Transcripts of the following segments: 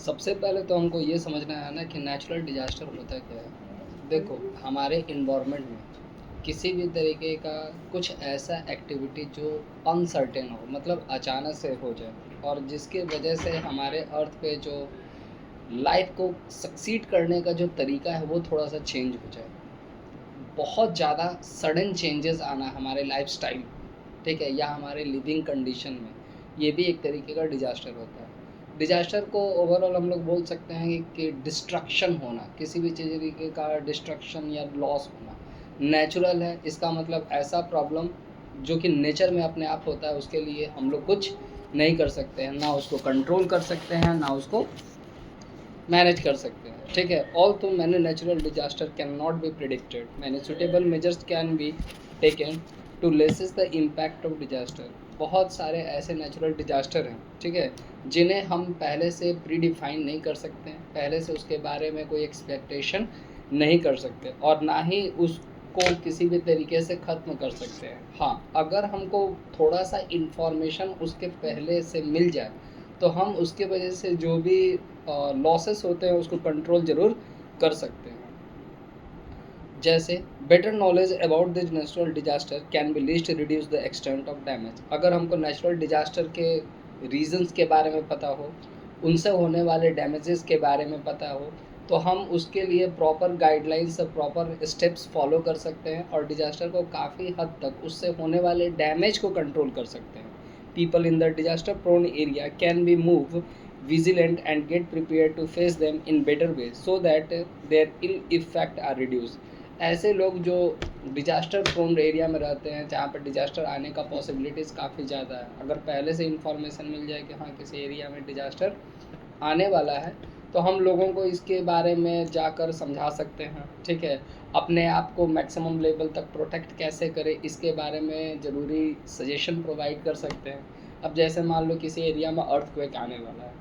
सबसे पहले तो हमको ये समझना है ना कि नेचुरल डिजास्टर होता क्या है। देखो, हमारे इन्वायरमेंट में किसी भी तरीके का कुछ ऐसा एक्टिविटी जो अनसर्टेन हो, मतलब अचानक से हो जाए, और जिसकी वजह से हमारे अर्थ पे जो लाइफ को सक्सीड करने का जो तरीका है वो थोड़ा सा चेंज हो जाए। बहुत ज़्यादा सडन चेंजेस आना हमारे लाइफस्टाइल, ठीक है, या हमारे लिविंग कंडीशन में, ये भी एक तरीके का डिजास्टर होता है। डिजास्टर को ओवरऑल हम लोग बोल सकते हैं कि डिस्ट्रक्शन होना, किसी भी चीज़ तरीके का डिस्ट्रक्शन या लॉस होना। नेचुरल है, इसका मतलब ऐसा प्रॉब्लम जो कि नेचर में अपने आप होता है, उसके लिए हम लोग कुछ नहीं कर सकते हैं, ना उसको कंट्रोल कर सकते हैं, ना उसको मैनेज कर सकते हैं, ठीक है। Although many natural disaster can not be predicted, many suitable measures can be taken to lessen the impact of disaster. बहुत सारे ऐसे नेचुरल डिजास्टर हैं, ठीक है, जिन्हें हम पहले से प्री डिफाइन नहीं कर सकते हैं, पहले से उसके बारे में कोई एक्सपेक्टेशन नहीं कर सकते, और ना ही उसको किसी भी तरीके से ख़त्म कर सकते हैं। हाँ, अगर हमको थोड़ा सा इन्फॉर्मेशन उसके पहले से मिल जाए तो हम उसके वजह से जो भी लॉसेस होते हैं उसको कंट्रोल ज़रूर कर सकते हैं। जैसे better knowledge about this natural disaster can be least reduce the extent of damage. अगर हमको नेचुरल डिजास्टर के रीजंस के बारे में पता हो, उनसे होने वाले डैमेजेस के बारे में पता हो, तो हम उसके लिए proper guidelines, proper steps follow कर सकते हैं और डिजास्टर को काफ़ी हद तक उससे होने वाले डैमेज को कंट्रोल कर सकते हैं। People in the disaster prone area can be moved vigilant and get prepared to face them in better ways so that their ill effect are reduced। ऐसे लोग जो डिजास्टर प्रोन एरिया में रहते हैं, जहाँ पर डिजास्टर आने का पॉसिबिलिटीज़ काफ़ी ज़्यादा है, अगर पहले से इन्फॉर्मेशन मिल जाए कि हाँ किसी एरिया में डिजास्टर आने वाला है, तो हम लोगों को इसके बारे में जाकर समझा सकते हैं, ठीक है। अपने आप को मैक्सिमम लेवल तक प्रोटेक्ट कैसे करें, इसके बारे में ज़रूरी सजेशन प्रोवाइड कर सकते हैं। अब जैसे मान लो किसी एरिया में अर्थक्वेक आने वाला है,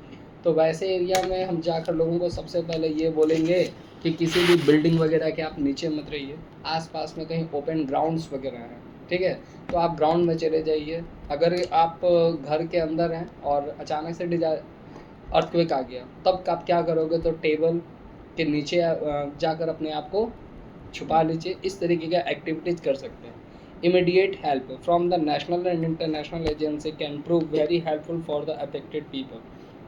तो वैसे एरिया में हम जाकर लोगों को सबसे पहले ये बोलेंगे कि किसी भी बिल्डिंग वगैरह के आप नीचे मत रहिए, आसपास में कहीं ओपन ग्राउंड्स वगैरह हैं, ठीक है, तो आप ग्राउंड में चले जाइए। अगर आप घर के अंदर हैं और अचानक से अर्थक्वेक आ गया, तब आप क्या करोगे, तो टेबल के नीचे जाकर अपने आप को छुपा लीजिए। इस तरीके का एक्टिविटीज़ कर सकते हैं। Immediate help from the national and international agency can prove very helpful for the affected people.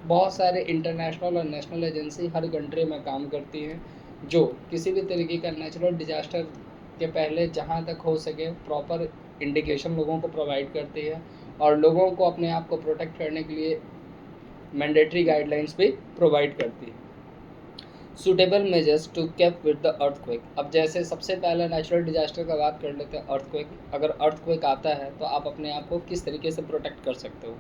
बहुत सारे इंटरनेशनल और नेशनल एजेंसी हर कंट्री में काम करती हैं, जो किसी भी तरीके का नेचुरल डिजास्टर के पहले जहाँ तक हो सके प्रॉपर इंडिकेशन लोगों को प्रोवाइड करती है, और लोगों को अपने आप को प्रोटेक्ट करने के लिए मैंडेटरी गाइडलाइंस भी प्रोवाइड करती है। Suitable measures to cope with the earthquake. अब जैसे सबसे पहले नेचुरल डिजास्टर का बात कर लेते हैं, अर्थक्वेक। अगर अर्थक्वेक आता है तो आप अपने आप को किस तरीके से प्रोटेक्ट कर सकते हो।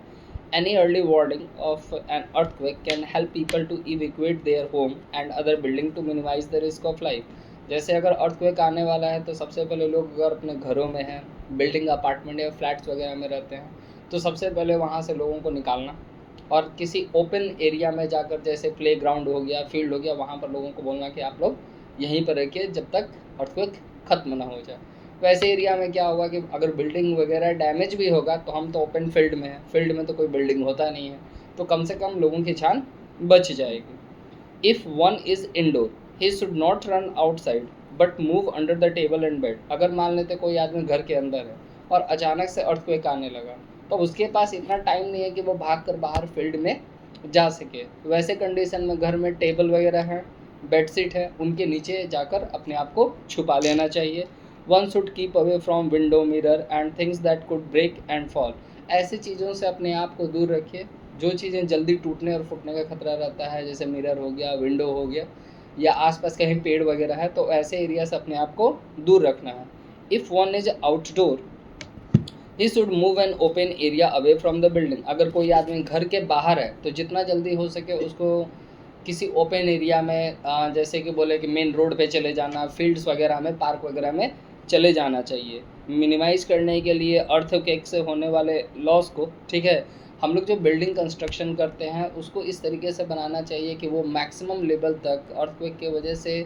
Any early warning of an earthquake can help people to evacuate their home and other building to minimise the risk of life. जैसे अगर अर्थक्वेक आने वाला है तो सबसे पहले लोग अगर अपने घरों में हैं, बिल्डिंग अपार्टमेंट या फ्लैट्स वगैरह में रहते हैं, तो सबसे पहले वहाँ से लोगों को निकालना, और किसी ओपन एरिया में जाकर, जैसे प्ले ग्राउंड हो गया, फील्ड हो गया, वहाँ पर लोगों को बोलना कि आप लोग यहीं पर रहिए जब तक अर्थक्वेक ख़त्म ना हो जाए। वैसे एरिया में क्या होगा कि अगर बिल्डिंग वगैरह डैमेज भी होगा तो हम तो ओपन फील्ड में हैं, फील्ड में तो कोई बिल्डिंग होता नहीं है, तो कम से कम लोगों की जान बच जाएगी। If one is indoor he should not run outside but move under the table and bed. अगर मान लेते कोई आदमी घर के अंदर है और अचानक से अर्थक्वेक आने लगा, तो उसके पास इतना टाइम नहीं है कि वो भाग कर बाहर फील्ड में जा सके। वैसे कंडीशन में घर में टेबल वगैरह हैं, बेडशीट है, उनके नीचे जाकर अपने आप को छुपा लेना चाहिए। One should keep away from window, mirror and things that could break and fall. ऐसी चीज़ों से अपने आप को दूर रखिए जो चीज़ें जल्दी टूटने और फूटने का खतरा रहता है, जैसे मिरर हो गया, विंडो हो गया, या आसपास कहीं पेड़ वगैरह है, तो ऐसे एरिया से अपने आप को दूर रखना है। If one is outdoor he should move an open area away from the building. अगर कोई आदमी घर के बाहर है तो जितना जल्दी हो सके उसको किसी ओपन एरिया में, जैसे कि बोले कि मेन रोड पे चले जाना, फील्ड्स वगैरह में, पार्क वगैरह में चले जाना चाहिए, मिनिमाइज़ करने के लिए अर्थक्वेक से होने वाले लॉस को, ठीक है। हम लोग जो बिल्डिंग कंस्ट्रक्शन करते हैं उसको इस तरीके से बनाना चाहिए कि वो मैक्सिमम लेवल तक अर्थक्वेक की वजह से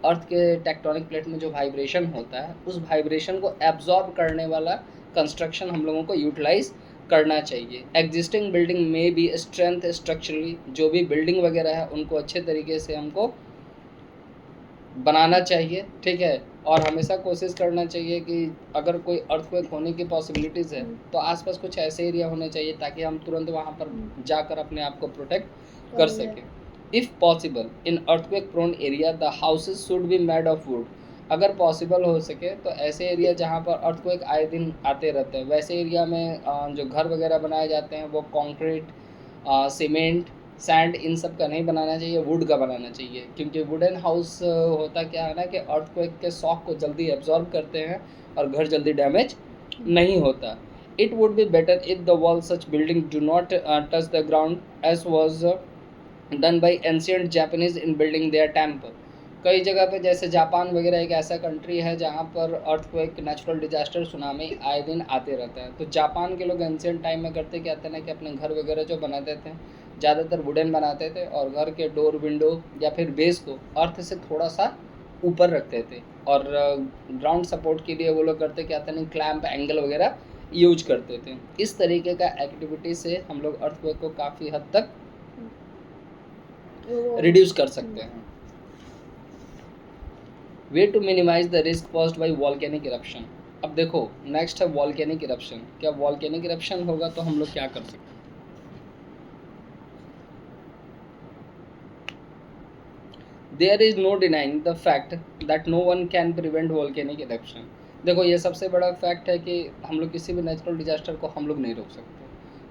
अर्थ के टेक्टोनिक प्लेट में जो वाइब्रेशन होता है उस वाइब्रेशन को एब्जॉर्ब करने वाला कंस्ट्रक्शन हम लोगों को यूटिलाइज़ करना चाहिए। एग्जिस्टिंग बिल्डिंग में भी स्ट्रेंथ स्ट्रक्चरली, जो भी बिल्डिंग वगैरह है उनको अच्छे तरीके से हमको बनाना चाहिए, ठीक है। और हमेशा कोशिश करना चाहिए कि अगर कोई अर्थक्वेक होने की पॉसिबिलिटीज़ है तो आसपास कुछ ऐसे एरिया होने चाहिए ताकि हम तुरंत वहाँ पर जाकर अपने आप को प्रोटेक्ट कर सकें। If possible in earthquake prone area the houses should be made of wood. अगर पॉसिबल हो सके तो ऐसे एरिया जहाँ पर अर्थक्वेक आए दिन आते रहते हैं, वैसे एरिया में जो घर वगैरह बनाए जाते हैं वो कंक्रीट, सीमेंट, सैंड इन सब का नहीं बनाना चाहिए, वुड का बनाना चाहिए। क्योंकि वुडन हाउस होता क्या है ना कि अर्थक्वेक के शॉक को जल्दी एब्जॉर्ब करते हैं और घर जल्दी डैमेज नहीं होता। It would be better if the wall such building do not touch the ground as was done by ancient Japanese in building their temple. कई जगह पे जैसे जापान वगैरह एक ऐसा कंट्री है जहाँ पर अर्थक्वेक, नेचुरल डिजास्टर, सुनामी आए दिन आते रहता है। तो जापान के लोग एंशियंट टाइम में करते क्या थे ना कि अपने घर वगैरह जो बनाते थे ज़्यादातर वुडन बनाते थे और घर के डोर, विंडो या फिर बेस को अर्थ से थोड़ा सा ऊपर रखते थे। और ग्राउंड सपोर्ट के लिए वो लोग करते क्या थे ना, क्लैंप, एंगल वगैरह यूज करते थे। इस तरीके का एक्टिविटी से हम लोग अर्थक्वेक को काफ़ी हद तक रिड्यूस कर सकते हैं। Way to minimise the risk caused by volcanic eruption. अब देखो नेक्स्ट है वॉल्केनिक इरप्शन। क्या वॉल्केनिक इरप्शन होगा तो हम लोग क्या कर सकते हैं? There is no denying the fact that no one can prevent volcanic eruption. देखो ये सबसे बड़ा फैक्ट है कि हम लोग किसी भी नेचुरल डिजास्टर को हम लोग नहीं रोक सकते।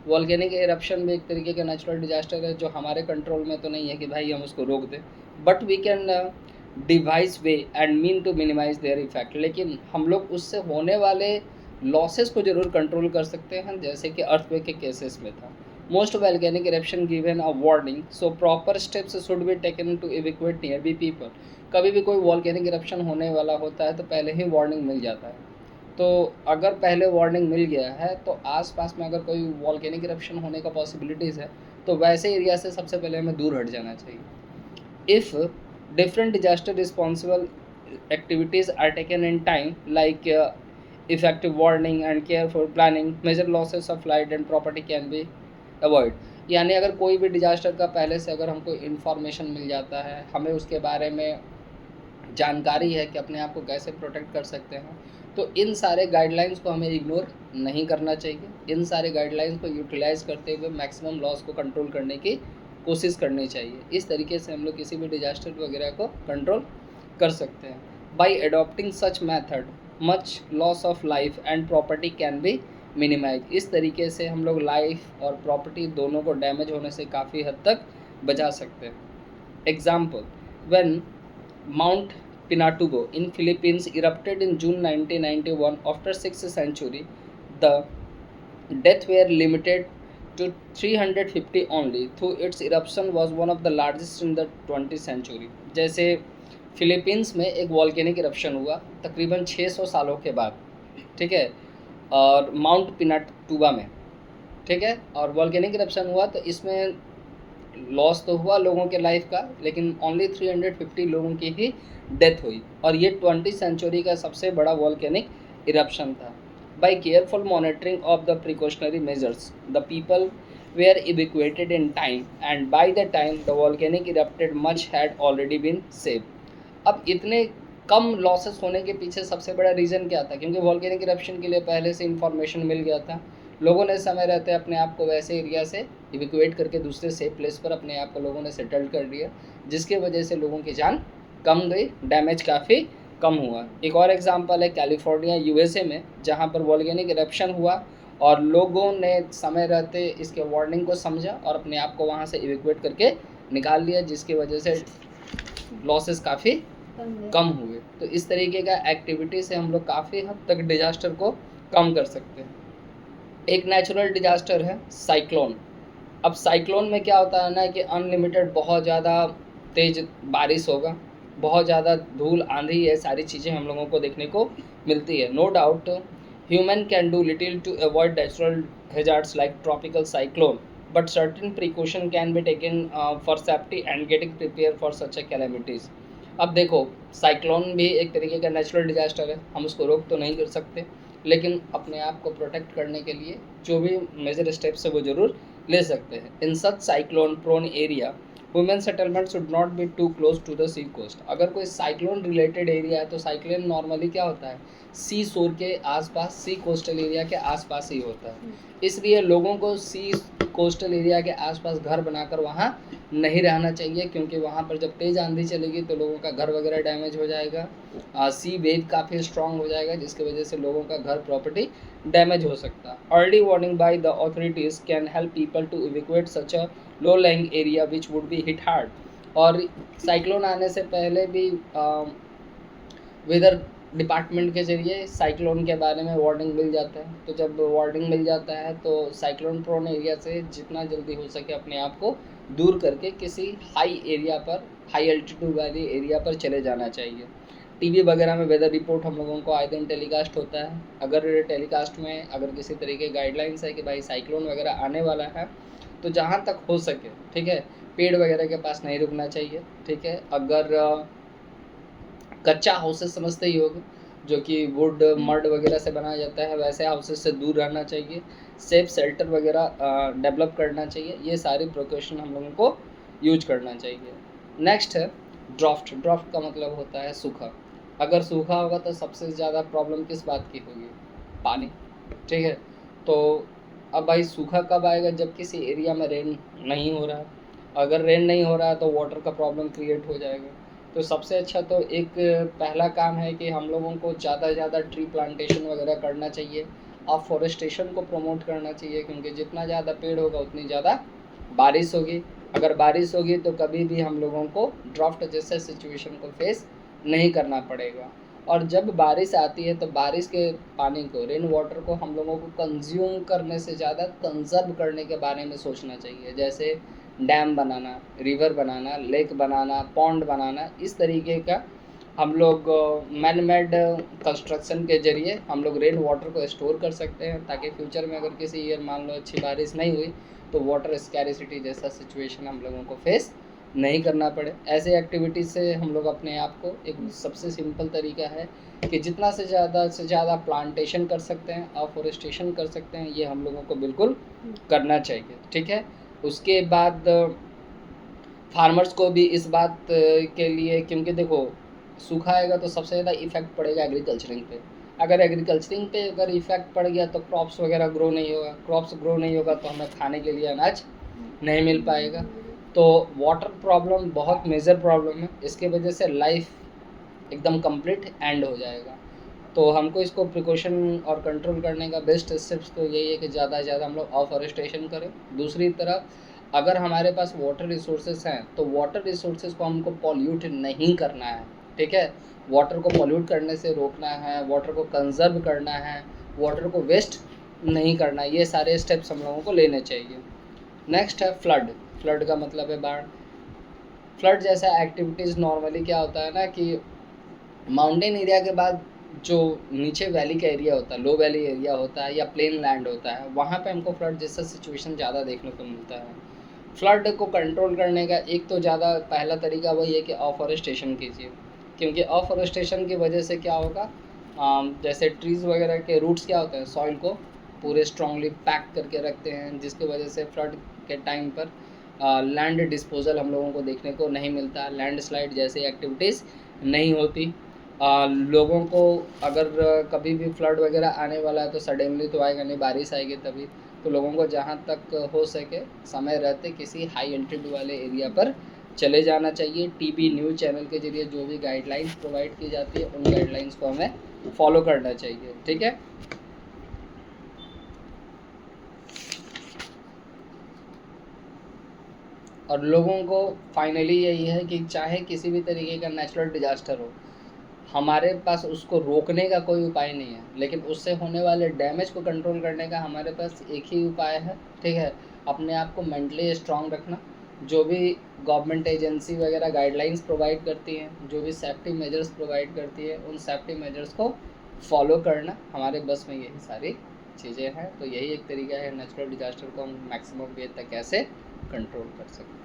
वॉल्केनिक इरप्शन भी एक तरीके का नेचुरल डिजास्टर है जो हमारे कंट्रोल में तो नहीं है कि भाई हम उसको रोक दें, but we can devise way and mean to minimise their effect. लेकिन हम लोग उससे होने वाले लॉसेस को जरूर कंट्रोल कर सकते हैं, जैसे कि अर्थक्वेक के केसेस में था। Most volcanic eruption given a warning, so proper steps should be taken to evacuate nearby people. कभी भी कोई वॉल्केनिक इरप्शन होने वाला होता है तो पहले ही वार्निंग मिल जाता है। तो अगर पहले वार्निंग मिल गया है तो आसपास में अगर कोई वॉल्केनिक इरप्शन होने का पॉसिबिलिटीज़ है तो वैसे एरिया से सबसे पहले हमें दूर हट जाना चाहिए। If different disaster responsible activities are taken in time, like effective warning and careful planning, major losses of life and property can be avoid। यानी अगर कोई भी डिजास्टर का पहले से अगर हमको इन्फॉर्मेशन मिल जाता है, हमें उसके बारे में जानकारी है कि अपने आप को कैसे प्रोटेक्ट कर सकते हैं, तो इन सारे गाइडलाइंस को हमें इग्नोर नहीं करना चाहिए। इन सारे गाइडलाइंस को यूटिलाइज करते हुए मैक्सिमम लॉस को कंट्रोल करने की कोशिश करनी चाहिए। इस तरीके से हम लोग किसी भी डिजास्टर वगैरह को कंट्रोल कर सकते हैं। By adopting such method much loss of life and property can be minimise. इस तरीके से हम लोग लाइफ और प्रॉपर्टी दोनों को डैमेज होने से काफ़ी हद तक बचा सकते हैं। Example, when mount Pinatubo in Philippines erupted in June 1991 after 6th century, the deaths were limited to 350 only. Through its eruption was one of the largest in the 20th century। जैसे Philippines में एक volcanic eruption हुआ तकरीबन 600 सालों के बाद, ठीक है, और माउंट पिनाटुबा में, ठीक है, और वॉल्केनिक इरप्शन हुआ तो इसमें लॉस तो हुआ लोगों के लाइफ का, लेकिन ओनली 350 लोगों की ही डेथ हुई। और ये 20वीं सेंचुरी का सबसे बड़ा वॉल्केनिक इरप्शन था। By careful monitoring of the precautionary measures the people were evacuated in time and by the time the volcanic erupted much had already been save. अब इतने कम लॉसेस होने के पीछे सबसे बड़ा रीज़न क्या था? क्योंकि वॉल्केनिक इरप्शन के लिए पहले से इन्फॉर्मेशन मिल गया था, लोगों ने समय रहते अपने आप को वैसे एरिया से इवैक्यूएट करके दूसरे सेफ प्लेस पर अपने आप को लोगों ने सेटल्ड कर दिया, जिसके वजह से लोगों की जान कम गई, डैमेज काफ़ी कम हुआ। एक और एग्जांपल है कैलिफोर्निया यूएसए में, जहां पर वॉल्केनिक इरप्शन हुआ और लोगों ने समय रहते इसके वार्निंग को समझा और अपने आप को वहां से इवैक्यूएट करके निकाल लिया, जिसकी वजह से लॉसेस काफ़ी कम हुए। तो इस तरीके का एक्टिविटी से हम लोग काफ़ी हद तक डिजास्टर को कम कर सकते हैं। एक नेचुरल डिजास्टर है साइक्लोन। अब साइक्लोन में क्या होता है ना कि अनलिमिटेड बहुत ज़्यादा तेज़ बारिश होगा, बहुत ज़्यादा धूल, आंधी, ये सारी चीज़ें हम लोगों को देखने को मिलती है। No doubt human can do little to avoid natural hazards like tropical cyclone, but certain precaution can be taken for safety and getting prepare for such a calamities. अब देखो साइक्लोन भी एक तरीके का नेचुरल डिजास्टर है, हम उसको रोक तो नहीं कर सकते, लेकिन अपने आप को प्रोटेक्ट करने के लिए जो भी मेजर स्टेप्स है वो ज़रूर ले सकते हैं। In such cyclone prone area women settlement should not be too close to the sea coast. अगर कोई साइक्लोन रिलेटेड एरिया है तो साइक्लोन नॉर्मली क्या होता है, सी शोर के आसपास, सी कोस्टल एरिया के आसपास ही होता है। इसलिए लोगों को सी कोस्टल एरिया के आसपास घर बनाकर वहाँ नहीं रहना चाहिए, क्योंकि वहाँ पर जब तेज़ आंधी चलेगी तो लोगों का घर वगैरह डैमेज हो जाएगा, सी वेव काफ़ी स्ट्रांग हो जाएगा, जिसकी वजह से लोगों का घर प्रॉपर्टी डैमेज हो सकता है। Early warning by the authorities can help people to evacuate such a low lying area which would be hit hard. और साइक्लोन आने से पहले भी वेदर डिपार्टमेंट के ज़रिए साइक्लोन के बारे में वार्निंग मिल जाता है। तो जब वार्निंग मिल जाता है तो साइक्लोन प्रोन एरिया से जितना जल्दी हो सके अपने आप को दूर करके किसी हाई एरिया पर, हाई एल्टीट्यूड वाली एरिया पर चले जाना चाहिए। टीवी वगैरह में वेदर रिपोर्ट हम लोगों को आए दिन टेलीकास्ट होता है। अगर टेलीकास्ट में अगर किसी तरीके गाइडलाइंस है कि भाई साइक्लोन वगैरह आने वाला है, तो जहाँ तक हो सके, ठीक है, पेड़ वगैरह के पास नहीं रुकना चाहिए, ठीक है। अगर कच्चा हाउसेस समझते ही होगे, जो कि वुड मड वगैरह से बनाया जाता है, वैसे हाउसेस से दूर रहना चाहिए। सेफ शेल्टर वगैरह डेवलप करना चाहिए। ये सारी प्रिकॉशन हम लोगों को यूज करना चाहिए। नेक्स्ट है ड्राफ्ट। ड्राफ्ट का मतलब होता है सूखा। अगर सूखा होगा तो सबसे ज़्यादा प्रॉब्लम किस बात की होगी, पानी, ठीक है। तो अब भाई सूखा कब आएगा, जब किसी एरिया में रेन नहीं हो रहा है। अगर रेन नहीं हो रहा है तो वाटर का प्रॉब्लम क्रिएट हो जाएगा। तो सबसे अच्छा तो एक पहला काम है कि हम लोगों को ज़्यादा से ज़्यादा ट्री प्लांटेशन वगैरह करना चाहिए और फॉरेस्टेशन को प्रमोट करना चाहिए, क्योंकि जितना ज़्यादा पेड़ होगा उतनी ज़्यादा बारिश होगी। अगर बारिश होगी तो कभी भी हम लोगों को ड्राफ्ट जैसे सिचुएशन को फेस नहीं करना पड़ेगा। और जब बारिश आती है तो बारिश के पानी को, रेन वाटर को हम लोगों को कंज्यूम करने से ज़्यादा कंजर्व करने के बारे में सोचना चाहिए। जैसे डैम बनाना, रिवर बनाना, लेक बनाना, पॉन्ड बनाना, इस तरीके का हम लोग मैन मेड कंस्ट्रक्शन के ज़रिए हम लोग रेन वाटर को स्टोर कर सकते हैं, ताकि फ्यूचर में अगर किसी ईयर मान लो अच्छी बारिश नहीं हुई तो वाटर स्कैरिसिटी जैसा सिचुएशन हम लोगों को फेस नहीं करना पड़े। ऐसे एक्टिविटीज़ से हम लोग अपने आप को, एक सबसे सिंपल तरीका है कि जितना से ज़्यादा प्लांटेशन कर सकते हैं, अफॉरेस्टेशन कर सकते हैं, ये हम लोगों को बिल्कुल करना चाहिए, ठीक है। उसके बाद फार्मर्स को भी इस बात के लिए, क्योंकि देखो सूखा आएगा तो सबसे ज़्यादा इफेक्ट पड़ेगा एग्रीकल्चरिंग पे। अगर एग्रीकल्चरिंग पे अगर इफेक्ट पड़ गया तो क्रॉप्स वगैरह ग्रो नहीं होगा, क्रॉप्स ग्रो नहीं होगा तो हमें खाने के लिए अनाज नहीं मिल पाएगा। तो वाटर प्रॉब्लम बहुत मेजर प्रॉब्लम है, इसके वजह से लाइफ एकदम कंप्लीट एंड हो जाएगा। तो हमको इसको प्रिकॉशन और कंट्रोल करने का बेस्ट स्टेप्स तो यही है कि ज़्यादा से ज़्यादा हम लोग अफॉरेस्टेशन करें। दूसरी तरफ अगर हमारे पास वाटर रिसोर्सेज हैं तो वाटर रिसोर्सेज को हमको पॉल्यूट नहीं करना है, ठीक है। वाटर को पॉल्यूट करने से रोकना है, वाटर को कंजर्व करना है, वाटर को वेस्ट नहीं करना है। ये सारे स्टेप्स हम लोगों को लेने चाहिए। नेक्स्ट है फ्लड। फ्लड का मतलब है बाढ़। फ्लड जैसा एक्टिविटीज़ नॉर्मली क्या होता है ना कि माउंटेन एरिया के बाद जो नीचे वैली का एरिया होता है, लो वैली एरिया होता है या प्लेन लैंड होता है, वहाँ पे हमको फ्लड जैसा सिचुएशन ज़्यादा देखने को मिलता है। फ्लड को कंट्रोल करने का एक तो ज़्यादा पहला तरीका वही है कि अफॉरेस्टेशन कीजिए, क्योंकि अफॉरेस्टेशन की वजह से क्या होगा, जैसे ट्रीज़ वगैरह के रूट्स क्या होते हैं, सॉइल को पूरे स्ट्रांगली पैक करके रखते हैं, जिसकी वजह से फ्लड के टाइम पर लैंड डिस्पोजल हम लोगों को देखने को नहीं मिलता, लैंडस्लाइड जैसी एक्टिविटीज़ नहीं होती। लोगों को अगर कभी भी फ्लड वगैरह आने वाला है तो सडनली तो आएगा नहीं, बारिश आएगी तभी। तो लोगों को जहाँ तक हो सके समय रहते किसी हाई एल्टीट्यूड वाले एरिया पर चले जाना चाहिए। टीवी न्यूज़ चैनल के जरिए जो भी गाइडलाइंस प्रोवाइड की जाती है उन गाइडलाइंस को हमें फॉलो करना चाहिए, ठीक है। और लोगों को फाइनली यही है कि चाहे किसी भी तरीके का नेचुरल डिजास्टर हो, हमारे पास उसको रोकने का कोई उपाय नहीं है, लेकिन उससे होने वाले डैमेज को कंट्रोल करने का हमारे पास एक ही उपाय है, ठीक है। अपने आप को मेंटली स्ट्रांग रखना। जो भी गवर्नमेंट एजेंसी वगैरह गाइडलाइंस प्रोवाइड करती हैं, जो भी सेफ्टी मेजर्स प्रोवाइड करती है, उन सेफ्टी मेजर्स को फॉलो करना हमारे बस में, यही सारी चीज़ें हैं। तो यही एक तरीका है नेचुरल डिजास्टर को हम मैक्सिमम वेद तक कैसे कंट्रोल कर सकते हैं।